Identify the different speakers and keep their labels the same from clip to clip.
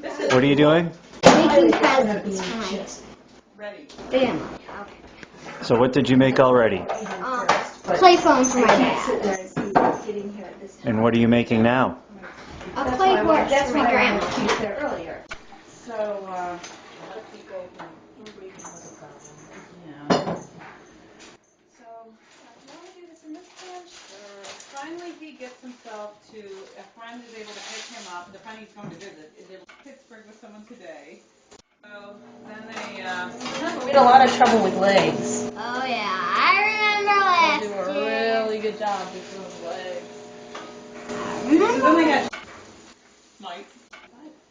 Speaker 1: What are you doing?
Speaker 2: Making presents for my family. Okay.
Speaker 1: So what did you make already?
Speaker 2: Play phone for my dad.
Speaker 1: And what are you making now?
Speaker 2: A play horse for my grandma.
Speaker 3: So, a lot of people with a problem. Yeah. So, do you want to do this in this bench? Or finally he gets himself to, a friend is able to pick him up. The friend he's going to visit is in Pittsburgh with someone today. So then they had a lot of trouble with legs.
Speaker 2: Oh yeah, I remember last
Speaker 3: They do a
Speaker 2: year.
Speaker 3: really good job with those legs.
Speaker 2: I
Speaker 3: So then they
Speaker 2: remember.
Speaker 3: got Mike.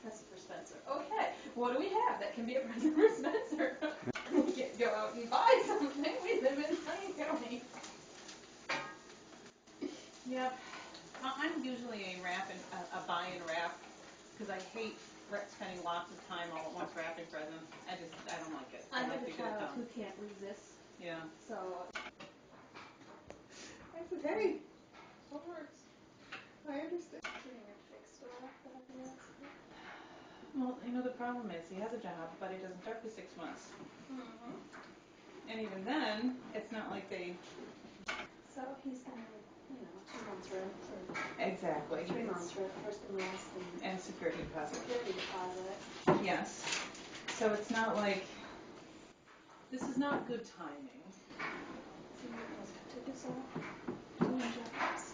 Speaker 3: That's for Spencer. Okay, what do we have that can be a present for Spencer? We can't go out and buy something. We live in Plain County. Yep. I'm usually a buy and wrap because I hate spending lots of time all at once wrapping presents. I don't like it.
Speaker 4: I have
Speaker 3: like
Speaker 4: a
Speaker 3: to get it
Speaker 4: child
Speaker 3: done.
Speaker 4: who can't resist,
Speaker 3: Yeah.
Speaker 4: so
Speaker 3: I said, hey, what works? I understand.
Speaker 4: getting it fixed or that I've been asking.
Speaker 3: Well, the problem is he has a job, but it doesn't start for 6 months.
Speaker 4: Mm-hmm.
Speaker 3: And even then, it's not like they...
Speaker 4: So he's gonna need, 2 months rent or
Speaker 3: Exactly.
Speaker 4: 3 months rent, first and last,
Speaker 3: And security deposit.
Speaker 4: security deposit.
Speaker 3: Yes. So it's not like... This is not good timing.
Speaker 4: So your husband took us all doing jobs.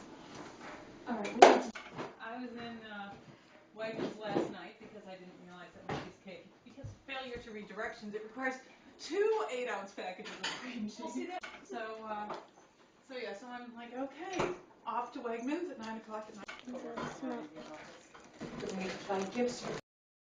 Speaker 4: All right, we need to.
Speaker 3: I was in Wegmans last night because I didn't realize that my cheesecake, because of failure to read directions, it requires 2 8-ounce packages of cream cheese. So I'm like, okay, off to Wegmans at 9 o'clock at night.
Speaker 2: Does it smell?
Speaker 3: We need to find gifts for